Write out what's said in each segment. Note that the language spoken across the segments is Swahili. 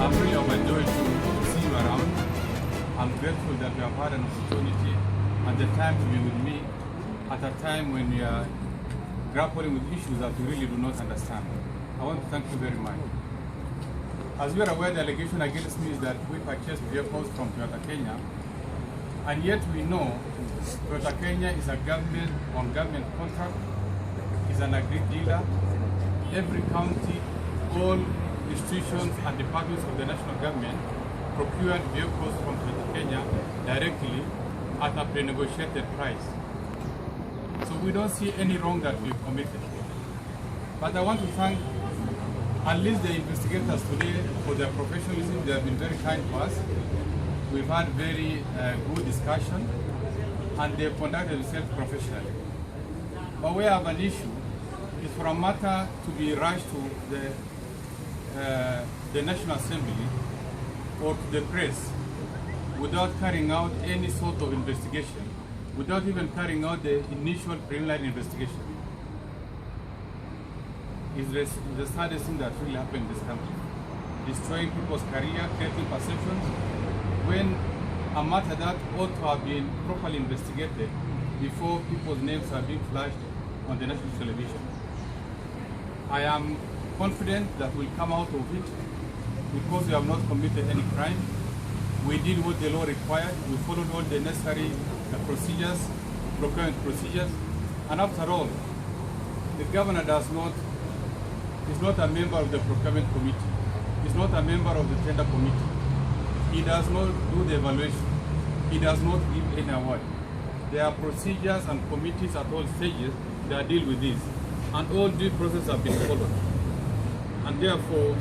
I'm really overjoyed to see you around. I'm grateful that you have had an opportunity and the time to be with me at a time when we are grappling with issues that we really do not understand. I want to thank you very much. As you are aware, the allegation against me is that we purchased vehicles from Toyota Kenya, and yet we know Toyota Kenya is a government contract, is an agreed dealer. Every county, all institutions and departments of the national government procured vehicles from Toyota Kenya directly at a pre-negotiated price. So we don't see any wrong that we've committed. But I want to thank at least the investigators today for their professionalism. They have been very kind to us. We've had very good discussion and they've conducted themselves professionally. But we have an issue is for a matter to be rushed to the National Assembly or to the press without carrying out any sort of investigation, without even carrying out the initial preliminary investigation. Is the saddest thing that really happened in this country. Destroying people's career, creating perceptions, when a matter that ought to have been properly investigated before people's names are being flashed on the national television. I am confident that we'll come out of it because we have not committed any crime. We did what the law required. We followed all the necessary procedures, procurement procedures, and after all, the governor is not a member of the procurement committee. He's not a member of the tender committee. He does not do the evaluation. He does not give any award. There are procedures and committees at all stages that deal with this, and all due processes have been followed. And therefore,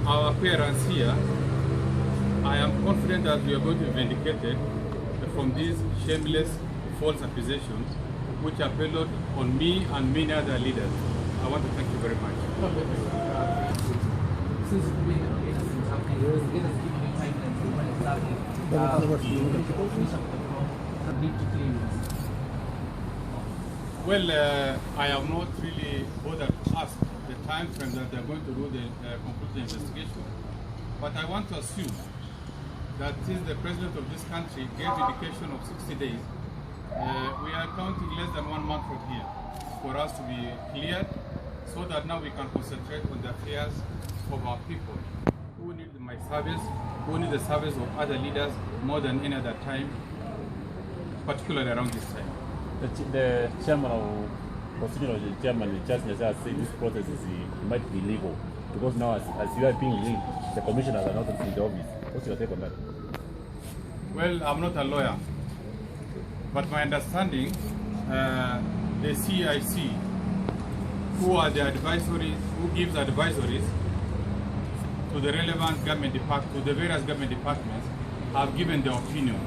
our appearance here, I am confident that we are going to be vindicated from these shameless false accusations which are peddled on me and many other leaders. I want to thank you very much. Since we have happening, let us give you a timeline for when it's happening. Need to claim this. Well, I have not really bothered to ask the time frame that they are going to do the conclusive investigation. But I want to assume that since the president of this country gave indication of 60 days, we are counting less than 1 month from here for us to be cleared, so that now we can concentrate on the affairs of our people who need my service, who need the service of other leaders more than any other time, particularly around this time. The chairman of constitutional chairman, Charles Nyasha, said this process might be illegal because now, as you are being lead, the commissioners are not in the office. What's your take on that? Well, I'm not a lawyer, but my understanding, the CIC, who are the advisories, who gives advisories to the relevant government departments, to the various government departments, have given their opinion.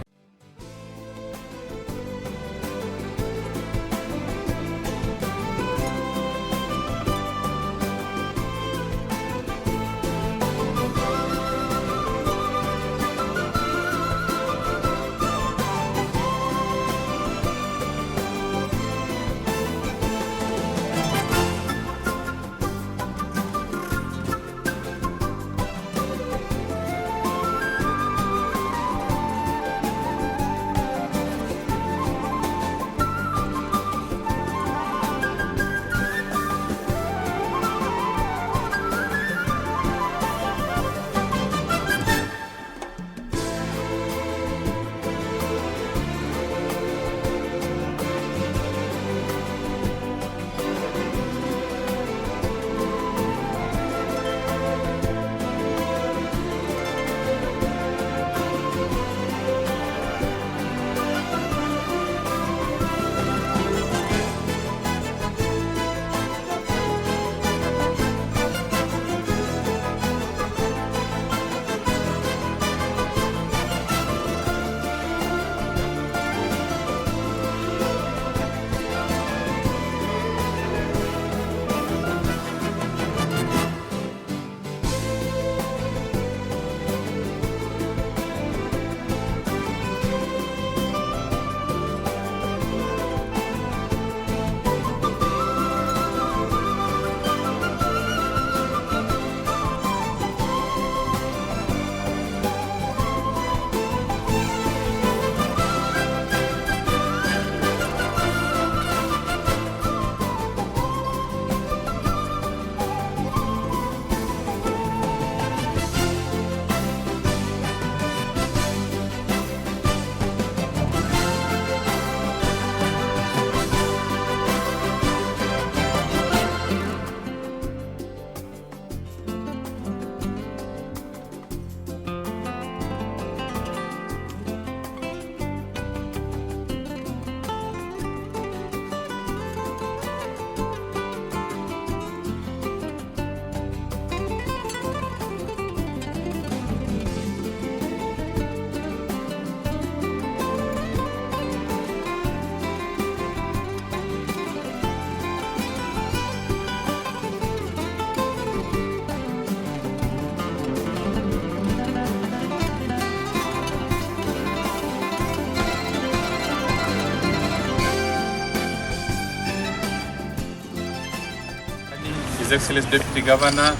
His Excellency Deputy Governor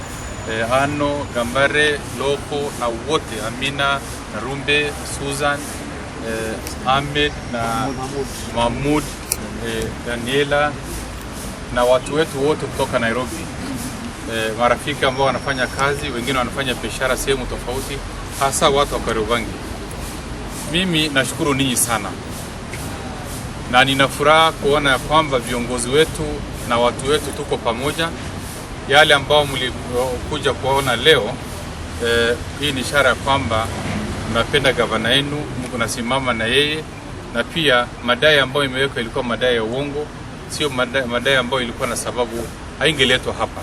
Ano, Gambare, Loko na wote, Amina, Rumbe, Susan, Ahmed na Mahmoud, Daniela na watu wetu wote kutoka Nairobi. Marafiki ambao wanafanya kazi, wengine wanafanya biashara sehemu tofauti, hasa watu wa Kariobangi. Mimi nashukuru ninyi sana. Na nina furaha kuona ya kwamba viongozi wetu na watu wetu tuko pamoja. Yale ambao mlikuja kuona leo, hii ni ishara ya kwamba mnapenda gavana yenu, mnasimama na yeye, na pia madai ambayo imewekwa ilikuwa madai ya uongo, sio madai ambayo ilikuwa na sababu, haingeletwa hapa.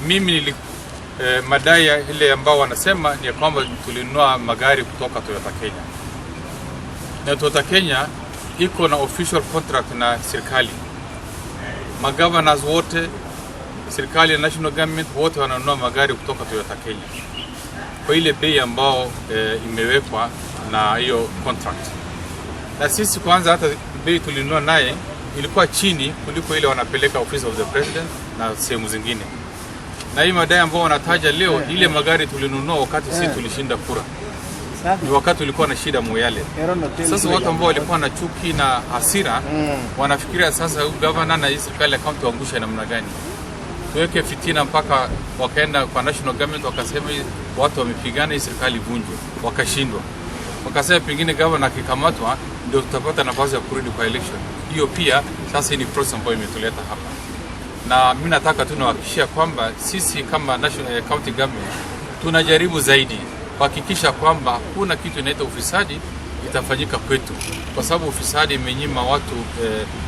Mimi madai ile ambao wanasema ni kwamba tulinunua magari kutoka Toyota Kenya. Na Toyota Kenya iko na official contract na serikali. Magovernors wote, serikali na national government wote wananunua magari kutoka Toyota Kenya kwa ile bei ambao imewekwa na hiyo contract. Na sisi kwanza hata bei tulinunua naye ilikuwa chini kuliko ile wanapeleka Office of the President na sehemu zingine. Na hii madai ambao wanataja leo, ile magari tulinunua wakati sisi tulishinda kura. Ni wakati tulikuwa na shida Moyale. Sasa watu ambao walikuwa na chuki na hasira wanafikiria sasa governor na serikali account waangusha namna gani. Tuweke fitina mpaka wakaenda kwa national government wakasema watu wamepigana, hii serikali vunjwe, wakashindwa. Wakasema pengine governor akikamatwa ndio tutapata nafasi ya kurudi kwa election. Hiyo pia sasa ni process ambayo imetuleta hapa. Na mimi nataka tu niwahakikishia kwamba sisi kama national county government tunajaribu zaidi kuhakikisha kwamba hakuna kitu inaitwa ufisadi itafanyika kwetu, kwa sababu ufisadi imenyima watu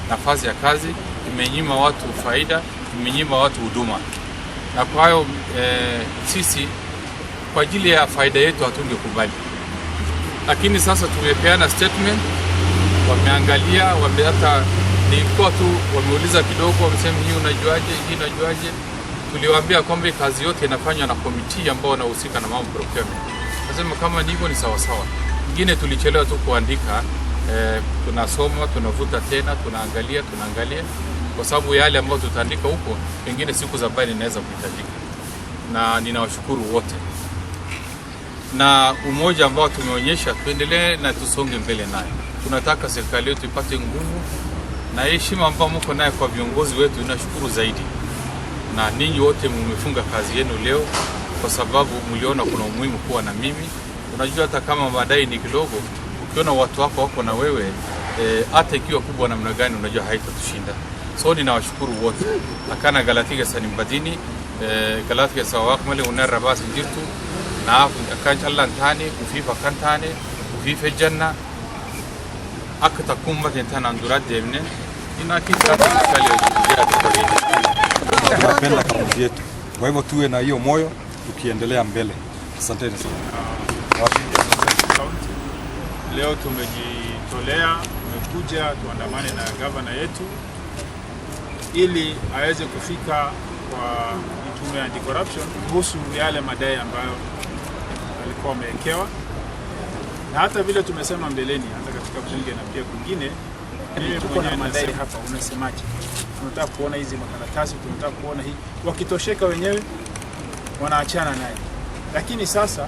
nafasi ya kazi, imenyima watu faida, imenyima watu huduma. Na kwa hiyo sisi kwa ajili ya faida yetu hatungekubali. Lakini sasa tumepeana statement, wameangalia, hata nilikuwa tu wameuliza kidogo, wamesema hii unajuaje? Tuliwaambia kwamba kazi yote inafanywa na committee ambao wanahusika na mambo procurement. Nasema kama ndivyo ni sawa sawa. Ingine tulichelewa tu kuandika, tunasoma, tunavuta tena, tunaangalia kwa sababu yale ambayo tutaandika huko pengine siku za baadaye inaweza kuhitajika. Na ninawashukuru wote. Na umoja ambao tumeonyesha, tuendelee na tusonge mbele naye. Tunataka serikali yetu ipate nguvu na heshima ambayo mko nayo kwa viongozi wetu, tunashukuru zaidi. Na ninyi wote mmefunga kazi yenu leo kwa sababu mliona kuna umuhimu kuwa na mimi. Unajua hata kama madai ni kidogo, ukiona watu wako na wewe, hata ikiwa kubwa namna gani unajua haitatushinda. So ninawashukuru wote. Akana galatiga sanimbadini, galatiga sawa kamale unara basi jirtu na akan Allah ntani ufifa kantane ufifa janna akatakumba tena andura demne inakita serikali ya tunapenda kaunti yetu. Kwa hivyo tuwe na hiyo moyo tukiendelea mbele. Asanteni sana. Leo tumejitolea, tumekuja tuandamane na governor yetu ili aweze kufika kwa tume ya anti-corruption kuhusu yale madai ambayo alikuwa amewekewa. Na hata vile tumesema mbeleni, hata katika bunge na pia kwingine, tuko na madai hapa, unasemaje? Tunataka kuona hizi makaratasi, tunataka kuona hii. Wakitosheka wenyewe wanaachana naye. Lakini sasa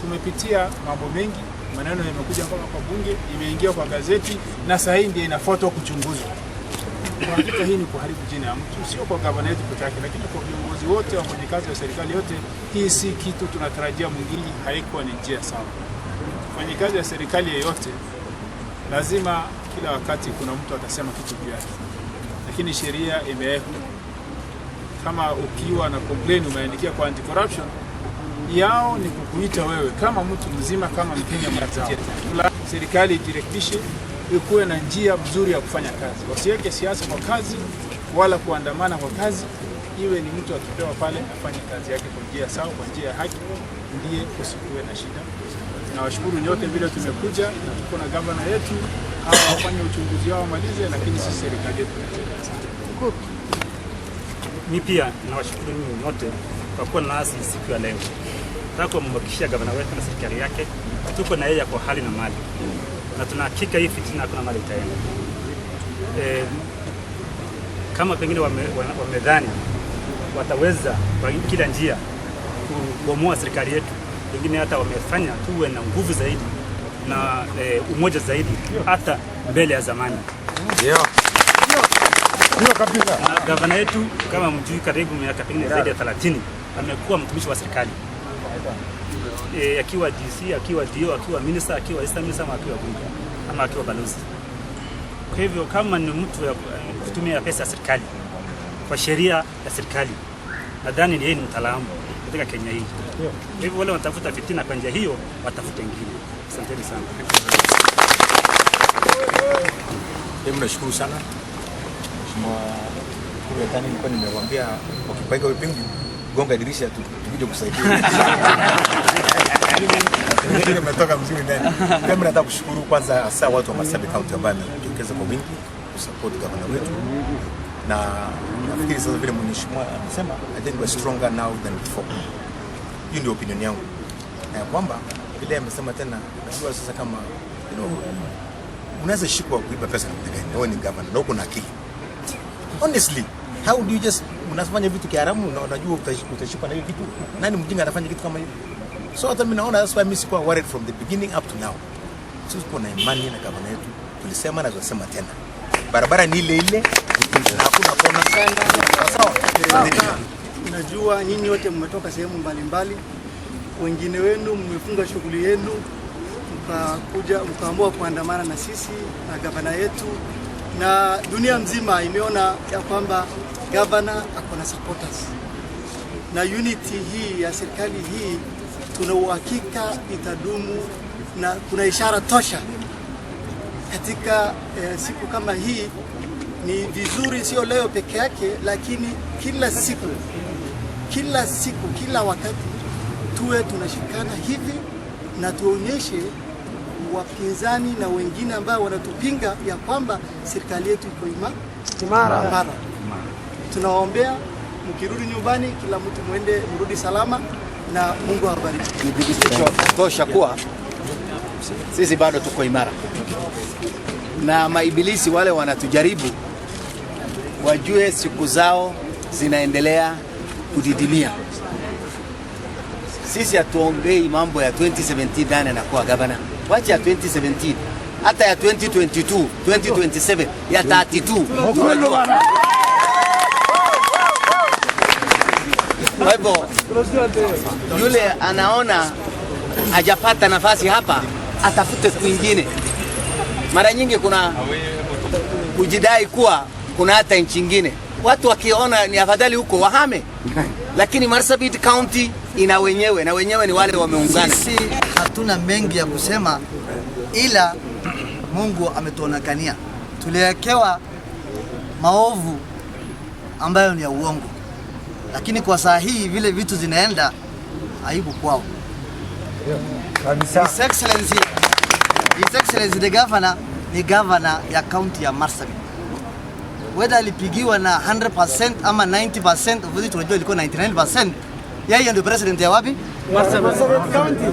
tumepitia mambo mengi, maneno yamekuja mpaka kwa bunge, imeingia kwa gazeti, na sasa hii ndio inafuatwa kuchunguzwa. Kwa hakika hii ni kuharibu jina ya mtu, sio kwa gavana yetu pekee yake, lakini kwa viongozi wote, wafanyakazi wa serikali yote. Hii si kitu tunatarajia mwingine, haikuwa ni njia sawa. Mfanyakazi wa serikali yeyote lazima kila wakati kuna mtu atasema kitu juu yake. Lakini sheria imewekwa. Kama ukiwa na complaint umeandikia kwa anti-corruption, yao ni kukuita wewe kama mtu mzima, kama Mkenya mwenzao. Serikali ijirekebishe, ikuwe na njia mzuri ya kufanya kazi. Wasiweke siasa kwa kazi wala kuandamana kwa kazi. Iwe ni mtu akipewa pale afanye kazi yake kwa njia sawa, kwa njia ya haki, ndiye kusikuwe na shida. Nawashukuru nyote vile tumekuja na tuko na gavana yetu, hawa wafanye uchunguzi wao wamalize, lakini sisi serikali yetu tunataka. Mimi pia nawashukuru nyinyi nyote kwa kuwa nasi siku ya leo. Nataka kumhakikishia gavana wetu na serikali yake tuko na yeye kwa hali na mali. Na tunahakika hii fitina hakuna mali itaenda. kama pengine wamedhani wataweza kwa kila njia kubomoa serikali yetu, pengine hata wamefanya tuwe na nguvu zaidi na umoja zaidi hata mbele ya zamani. Ndio kabisa. Na gavana yetu kama mjui, karibu miaka pengine zaidi ya 30 amekuwa mtumishi wa serikali, akiwa DC, akiwa DO, akiwa minister, akiwa assistant minister, akiwa bunge ama akiwa balozi. Kwa hivyo kama ni mtu ya kutumia pesa ya serikali kwa sheria ya serikali, nadhani yeye ni mtaalamu katika Kenya hii. Kwa hivyo wale watafuta fitina kwa njia hiyo watafute ingine. Asanteni sana. Mimi nashukuru sana Mheshimiwa Kuru, nilikuwa nimemwambia ukipaika upingu gonga dirisha tukuje kusaidia. Ndio umetoka mzuri ndani. Mimi nataka kushukuru kwanza hasa watu wa Marsabit County ambao wamejitokeza kwa wingi kusupport gavana wetu, na nafikiri sasa vile mheshimiwa anasema, I think we're stronger now than before. Hiyo ndio opinion yangu, na kwamba vile amesema tena, najua sasa kama unaweza shikwa kuiba pesa na mtengene, wewe ni gavana na uko na akili. Honestly, how do you just unafanya vitu kiharamu na unajua utashikwa na hiyo kitu? Nani mjinga anafanya kitu kama hiyo? So hata mimi naona that's why mimi sikuwa worried from the beginning up to now. Sisi tuko na imani na gavana yetu. Tulisema na tunasema tena. Barabara ni ile ile, hakuna kona sana. Sawa. Najua nyinyi wote mmetoka sehemu mbalimbali. Wengine wenu mmefunga shughuli yenu mkaamua kuandamana na sisi na gavana yetu, na dunia mzima imeona ya kwamba gavana ako na supporters, na unity hii ya serikali hii tuna uhakika itadumu, na kuna ishara tosha katika siku kama hii. Ni vizuri sio leo peke yake, lakini kila siku, kila wakati tuwe tunashikana hivi na tuonyeshe wapinzani na wengine ambao wanatupinga ya kwamba serikali yetu iko imara. Tunawaombea mkirudi nyumbani, kila mtu mrudi salama na Mungu awabariki. Ni dhibitisho tosha kuwa sisi bado tuko imara, na maibilisi wale wanatujaribu wajue siku zao zinaendelea kudidimia. Sisi hatuombei mambo ya 2017 nani anakuwa gavana. Wacha ya 2017, hata ya 2022, 2027, ya 32. Kwa hivyo yule anaona hajapata nafasi hapa, atafute kwingine. Mara nyingi kuna kujidai kuwa kuna hata nchi nyingine, watu wakiona ni afadhali huko wahame, lakini Marsabit County ina wenyewe, na wenyewe ni wale wameungana. Sisi hatuna mengi ya kusema, ila Mungu ametuonekania. Tuliwekewa maovu ambayo ni ya uongo, lakini kwa saa hii vile vitu zinaenda, aibu kwao. His Excellency the Governor ni governor ya county ya Marsabit. Whether alipigiwa na 100% ama 90%, of which tunajua ilikuwa 99%, yeye ndio president ya wapi? Marsabit County.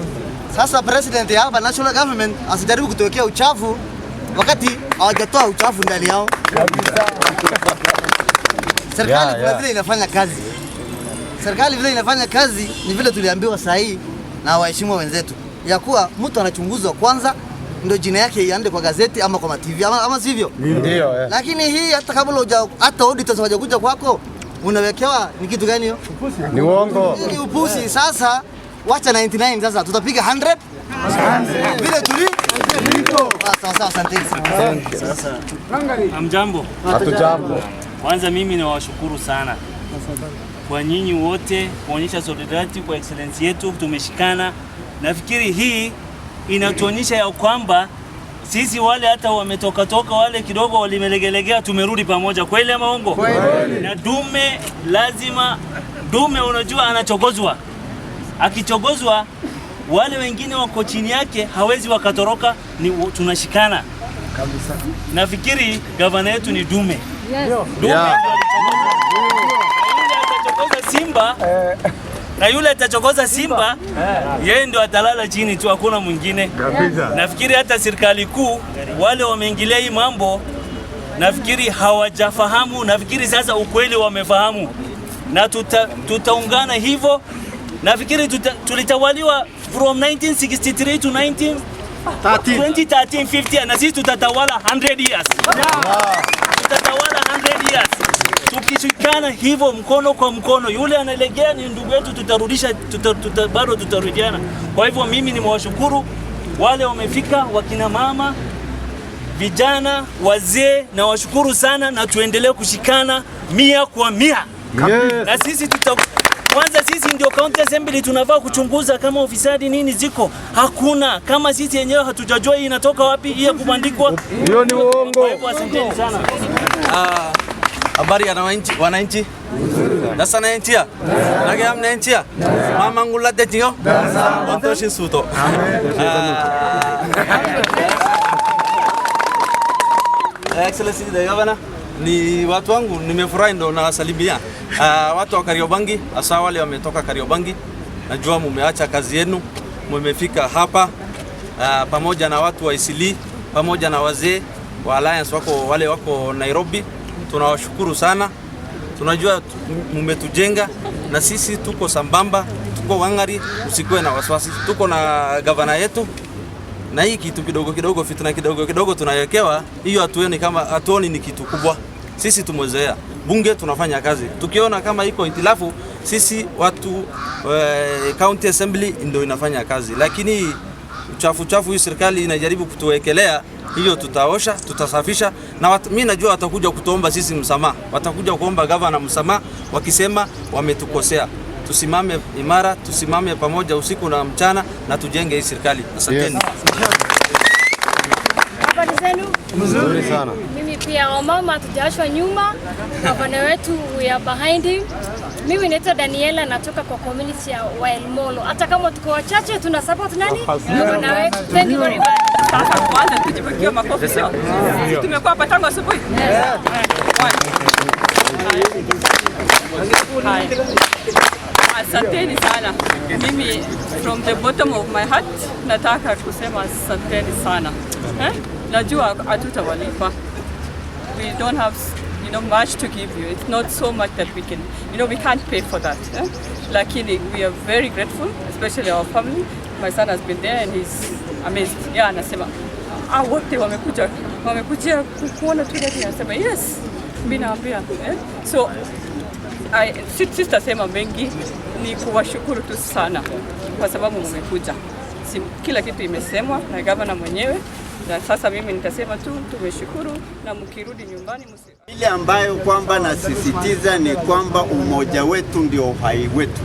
Sasa president ya hapa national government asijaribu kutokea uchafu wakati hawajatoa uchafu ndani yao. Serikali vile inafanya kazi. Serikali vile inafanya kazi ni vile tuliambiwa saa hii na waheshimiwa wenzetu ya kuwa mtu anachunguzwa kwanza ndio jina yake iende kwa gazeti ama kwa TV ama sivyo? Ndio. Lakini hii hata kabla hata auditors hawajakuja kwako unawekewa ni kitu gani hiyo? Ni uongo. Ni upusi. Sasa wacha 99, sasa tutapiga 100 vile tuliko. Sasa asante. Sasa amjambo. Hatujambo. Kwanza mimi nawashukuru sana kwa nyinyi wote kuonyesha solidarity kwa excellency yetu, tumeshikana. Nafikiri hii inatuonyesha ya kwamba sisi wale hata wametoka wale kidogo walimelegelegea, tumerudi pamoja. Kweli ama uongo? Kweli. Na dume unajua anachogozwa. Akichogozwa wale wengine wako chini yake hawezi wakatoroka, ni tunashikana. Kabisa. Nafikiri gavana yetu ni dume. Yes. Dume na yule atachokoza Simba yeye ndio atalala chini tu, hakuna mwingine. Nafikiri hata serikali kuu wale wameingilia hii mambo nafikiri hawajafahamu, nafikiri sasa ukweli wamefahamu, na tutaungana hivyo. Nafikiri tulitawaliwa from 1963 to 2013-50 na sisi tutatawala 100 years. Tutatawala 100 years. Tukishikana hivyo mkono kwa mkono, yule analegea ni ndugu yetu, tutarudisha bado tutarudiana. Kwa hivyo mimi nimewashukuru wale wamefika, wakina mama, vijana, wazee, na washukuru sana, na tuendelee kushikana 100 kwa 100. Na sisi kwanza sisi ndio county assembly tunafaa kuchunguza kama ufisadi nini ziko. Hakuna. Kama sisi wenyewe hatujajua hii inatoka wapi, hii kubandikwa. Hiyo ni uongo. Asanteni sana. Habari ya wananchi. Dasa na nchia. Nagea mna nchia. Mama ngula tetio. Wantoshi suto. Excellency the Governor, ni watu wangu nimefurahi ndo na salimia. Watu wa Kariobangi, hasa wale wametoka Kariobangi. Najua mumeacha kazi yenu, mmefika hapa pamoja na watu wa Isili, pamoja na wazee wa Alliance wale wako Nairobi. Tunawashukuru sana. Tunajua mmetujenga na sisi tuko sambamba, tuko wangari, usikuwe na wasiwasi. Tuko na gavana yetu na hii kitu kidogo fitna kidogo tunayekewa, hiyo hatuoni ni kitu kubwa. Sisi tumezoea. Bunge tunafanya kazi. Tukiona kama iko itilafu, sisi watu county assembly ndio inafanya kazi. Lakini uchafu hii serikali inajaribu kutuwekelea, hiyo tutaosha, tutasafisha, na mimi najua watakuja kutuomba sisi msamaha. Watakuja kuomba gavana msamaha wakisema wametukosea. Tusimame imara, tusimame pamoja usiku na mchana na tujenge hii serikali. Asanteni. Yes. Habari zenu? Mzuri sana. Mimi pia wamama hatujashwa nyuma. Gavana wetu we are behind him. Mimi naitwa Daniela, natoka kwa community ya Waelmolo. Hata kama tuko wachache tuna support nani? Gavana wetu. Thank you very much. Sasa kwanza tujipigie makofi sio? Sisi tumekuwa hapa tangu asubuhi. Asanteni sana. Mimi from the bottom of my heart nataka kusema asanteni sana. Najua hatutawalipa. We don't have much to give you. It's not so much that we can, we can't pay for that. Lakini we are very grateful, especially our family. My son has been there and he's amazed. Yeah, anasema wote wamekuja kuona tu ndio anasema yes. Mimi naambia. So sitasema mengi, ni kuwashukuru tu sana kwa sababu mmekuja. Kila kitu imesemwa na gavana mwenyewe, na sasa mimi nitasema tu tumeshukuru, na mkirudi nyumbani ile ambayo kwamba nasisitiza ni kwamba umoja wetu ndio uhai wetu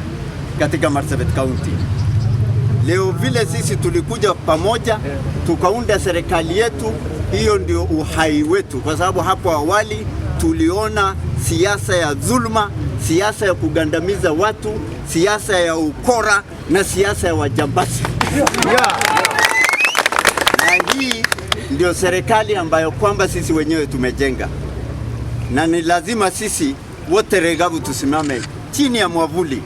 katika Marsabit County. Leo vile sisi tulikuja pamoja tukaunda serikali yetu, hiyo ndio uhai wetu, kwa sababu hapo awali tuliona siasa ya dhulma, siasa ya kugandamiza watu, siasa ya ukora na siasa ya wajambazi. Na hii ndio serikali ambayo kwamba sisi wenyewe tumejenga, na ni lazima sisi wote Regabu tusimame chini ya mwavuli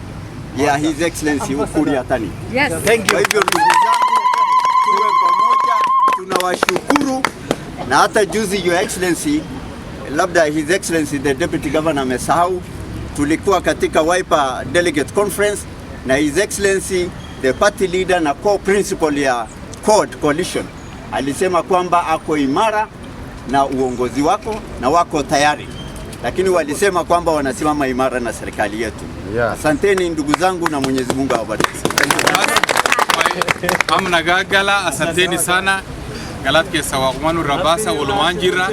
ya His Excellency Ukur Yatani. Yes. Thank you. Kwa hivyo ndugu zangu, tuwe pamoja, tunawashukuru. Na hata juzi Your Excellency, labda His Excellency the Deputy Governor amesahau, tulikuwa katika Wiper Delegate Conference na His Excellency the party leader na co-principal ya coalition alisema kwamba ako imara na uongozi wako na wako tayari, lakini walisema kwamba wanasimama imara na serikali yetu. Asanteni ndugu zangu na Mwenyezi Mungu awabariki. Amna gagala, asanteni sana. Galat ke sawaqmanu rabasa wolwanjira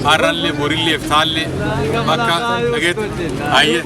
aralle borille ftale baka naget aye.